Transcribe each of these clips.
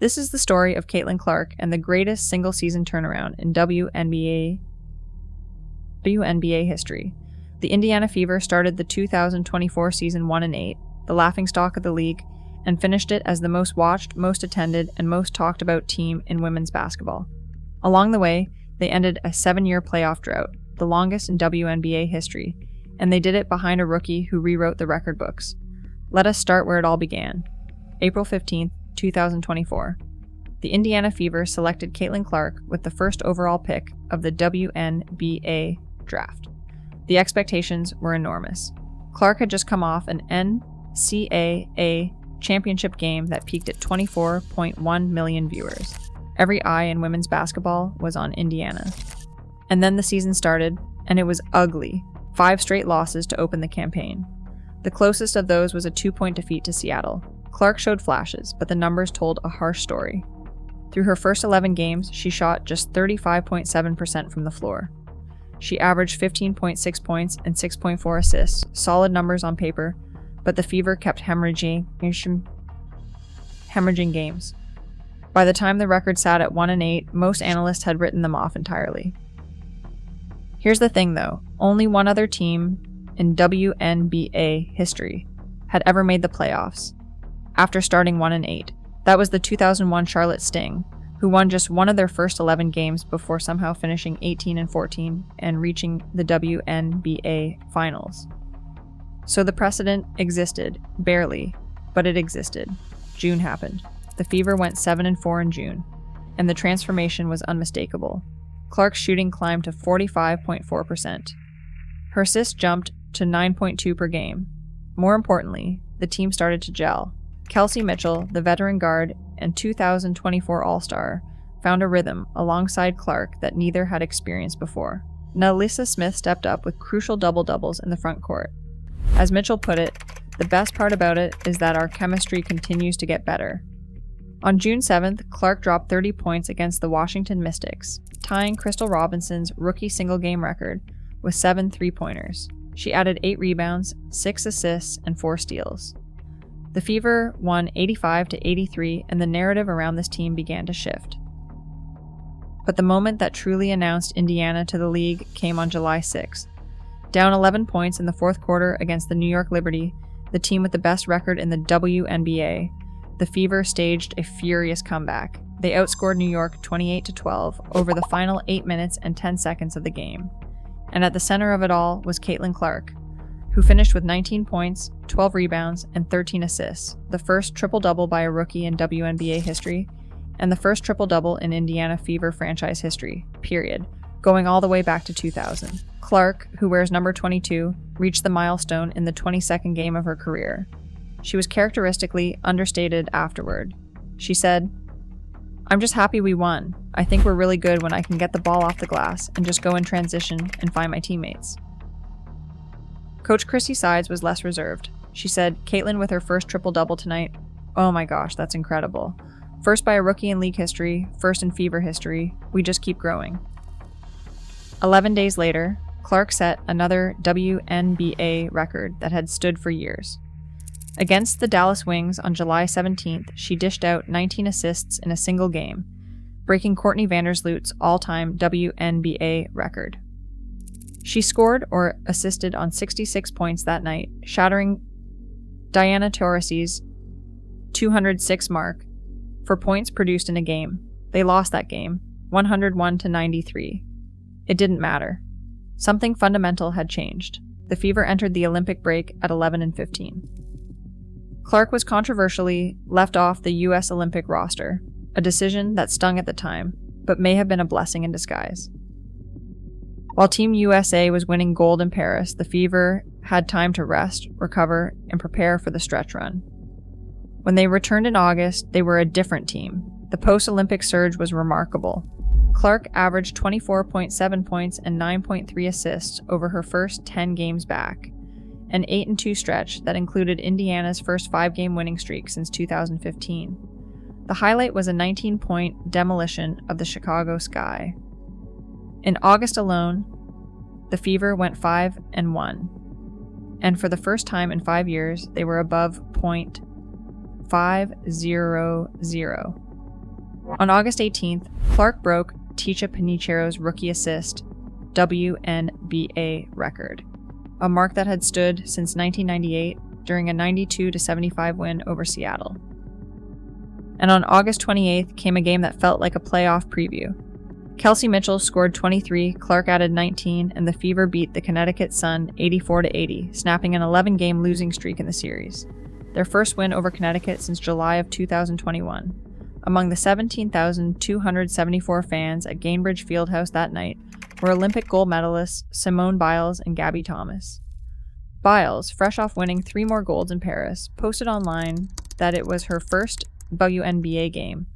This is the story of Caitlin Clark and the greatest single-season turnaround in WNBA history. The Indiana Fever started the 2024 season 1-8, the laughingstock of the league, and finished it as the most watched, most attended, and most talked about team in women's basketball. Along the way, they ended a 7-year playoff drought, the longest in WNBA history, and they did it behind a rookie who rewrote the record books. Let us start where it all began. April 15th, 2024. The Indiana Fever selected Caitlin Clark with the first overall pick of the WNBA draft. The expectations were enormous. Clark had just come off an NCAA Championship game that peaked at 24.1 million viewers. Every eye in women's basketball was on Indiana. And then the season started, and it was ugly. 5 straight losses to open the campaign. The closest of those was a 2-point defeat to Seattle. Clark showed flashes, but the numbers told a harsh story. Through her first 11 games, she shot just 35.7% from the floor. She averaged 15.6 points and 6.4 assists, solid numbers on paper, but the Fever kept hemorrhaging games. By the time the record sat at 1-8, most analysts had written them off entirely. Here's the thing though, only one other team in WNBA history had ever made the playoffs after starting 1-8. That was the 2001 Charlotte Sting, who won just one of their first 11 games before somehow finishing 18-14 and reaching the WNBA finals. So the precedent existed, barely, but it existed. June happened. The Fever went 7-4 in June, and the transformation was unmistakable. Clark's shooting climbed to 45.4%. Her assists jumped to 9.2 per game. More importantly, the team started to gel. Kelsey Mitchell, the veteran guard and 2024 All-Star, found a rhythm alongside Clark that neither had experienced before. Nalissa Smith stepped up with crucial double-doubles in the front court. As Mitchell put it, the best part about it is that our chemistry continues to get better. On June 7th, Clark dropped 30 points against the Washington Mystics, tying Crystal Robinson's rookie single-game record with 7 3-pointers. She added 8 rebounds, 6 assists, and 4 steals. The Fever won 85-83, and the narrative around this team began to shift. But the moment that truly announced Indiana to the league came on July 6th. Down 11 points in the fourth quarter against the New York Liberty, the team with the best record in the WNBA, the Fever staged a furious comeback. They outscored New York 28-12 over the final 8 minutes and 10 seconds of the game. And at the center of it all was Caitlin Clark, who finished with 19 points, 12 rebounds, and 13 assists, the first triple-double by a rookie in WNBA history, and the first triple-double in Indiana Fever franchise history, period, going all the way back to 2000. Clark, who wears number 22, reached the milestone in the 22nd game of her career. She was characteristically understated afterward. She said, "I'm just happy we won. I think we're really good when I can get the ball off the glass and just go in transition and find my teammates." Coach Chrissy Sides was less reserved. She said, "Caitlin with her first triple-double tonight. Oh my gosh, that's incredible. First by a rookie in league history, first in Fever history. We just keep growing." 11 days later, Clark set another WNBA record that had stood for years. Against the Dallas Wings on July 17th, she dished out 19 assists in a single game, breaking Courtney Vandersloot's all-time WNBA record. She scored or assisted on 66 points that night, shattering Diana Taurasi's 206 mark for points produced in a game. They lost that game, 101-93. It didn't matter. Something fundamental had changed. The Fever entered the Olympic break at 11-15. Clark was controversially left off the U.S. Olympic roster, a decision that stung at the time, but may have been a blessing in disguise. While Team USA was winning gold in Paris, the Fever had time to rest, recover, and prepare for the stretch run. When they returned in August, they were a different team. The post-Olympic surge was remarkable. Clark averaged 24.7 points and 9.3 assists over her first 10 games back, an 8-2 stretch that included Indiana's first 5-game winning streak since 2015. The highlight was a 19-point demolition of the Chicago Sky. In August alone, the Fever went 5-1, and for the first time in 5 years, they were above .500. On August 18th, Clark broke Tisha Penicheiro's rookie assist WNBA record, a mark that had stood since 1998 during a 92-75 win over Seattle. And on August 28th came a game that felt like a playoff preview. Kelsey Mitchell scored 23, Clark added 19, and the Fever beat the Connecticut Sun 84-80, snapping an 11-game losing streak in the series, their first win over Connecticut since July of 2021. Among the 17,274 fans at Gainbridge Fieldhouse that night were Olympic gold medalists Simone Biles and Gabby Thomas. Biles, fresh off winning 3 more golds in Paris, posted online that it was her first WNBA game,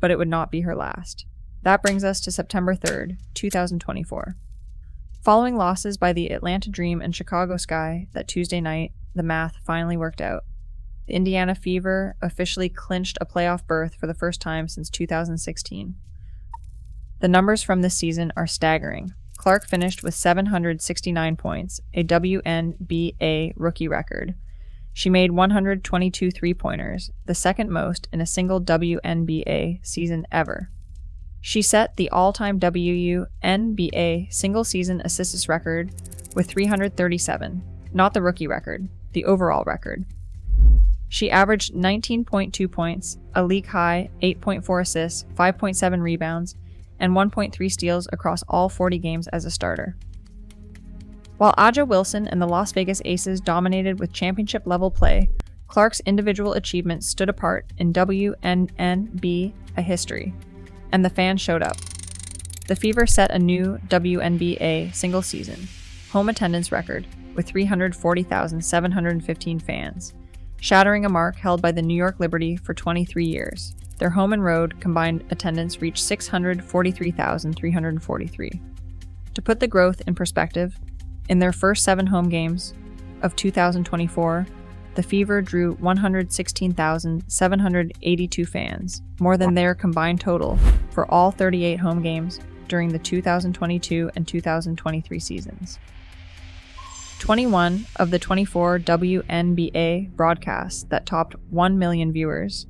but it would not be her last. That brings us to September 3rd, 2024. Following losses by the Atlanta Dream and Chicago Sky that Tuesday night, the math finally worked out. The Indiana Fever officially clinched a playoff berth for the first time since 2016. The numbers from this season are staggering. Clark finished with 769 points, a WNBA rookie record. She made 122 three-pointers, the second most in a single WNBA season ever. She set the all-time WNBA single-season assists record with 337, not the rookie record, the overall record. She averaged 19.2 points, a league-high 8.4 assists, 5.7 rebounds, and 1.3 steals across all 40 games as a starter. While Aja Wilson and the Las Vegas Aces dominated with championship-level play, Clark's individual achievements stood apart in WNBA history, and the fans showed up. The Fever set a new WNBA single-season home attendance record with 340,715 fans, shattering a mark held by the New York Liberty for 23 years. Their home and road combined attendance reached 643,343. To put the growth in perspective, in their first 7 home games of 2024, the Fever drew 116,782 fans, more than their combined total for all 38 home games during the 2022 and 2023 seasons. 21 of the 24 WNBA broadcasts that topped 1 million viewers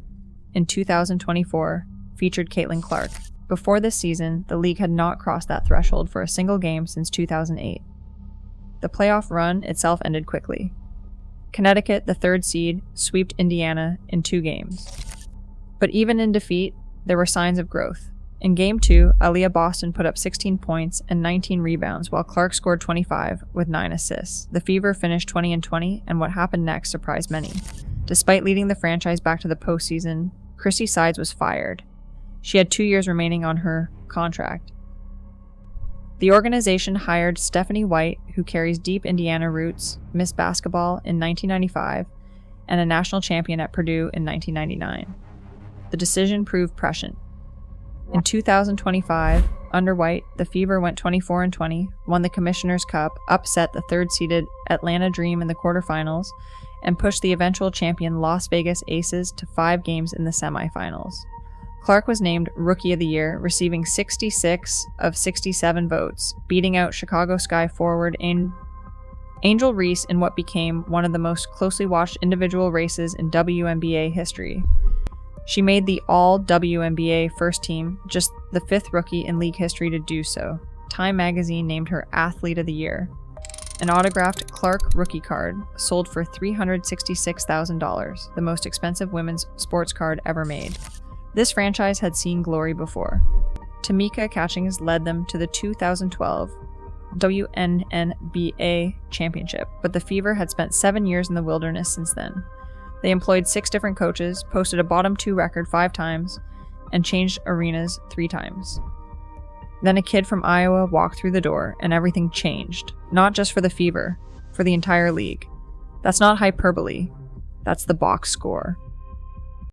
in 2024 featured Caitlin Clark. Before this season, the league had not crossed that threshold for a single game since 2008. The playoff run itself ended quickly. Connecticut, the 3rd seed, swept Indiana in 2 games. But even in defeat, there were signs of growth. In Game 2, Aaliyah Boston put up 16 points and 19 rebounds, while Clark scored 25 with 9 assists. The Fever finished 20-20, and what happened next surprised many. Despite leading the franchise back to the postseason, Chrissy Sides was fired. She had 2 years remaining on her contract. The organization hired Stephanie White, who carries deep Indiana roots, Miss Basketball in 1995, and a national champion at Purdue in 1999. The decision proved prescient. In 2025, under White, the Fever went 24-20, won the Commissioner's Cup, upset the 3rd-seeded Atlanta Dream in the quarterfinals, and pushed the eventual champion Las Vegas Aces to 5 games in the semifinals. Clark was named Rookie of the Year, receiving 66 of 67 votes, beating out Chicago Sky forward Angel Reese in what became one of the most closely watched individual races in WNBA history. She made the All-WNBA first team, just the 5th rookie in league history to do so. Time magazine named her Athlete of the Year. An autographed Clark rookie card sold for $366,000, the most expensive women's sports card ever made. This franchise had seen glory before. Tamika Catchings led them to the 2012 WNBA Championship, but the Fever had spent 7 years in the wilderness since then. They employed 6 different coaches, posted a bottom 2 record 5 times, and changed arenas 3 times. Then a kid from Iowa walked through the door, and everything changed. Not just for the Fever, for the entire league. That's not hyperbole. That's the box score.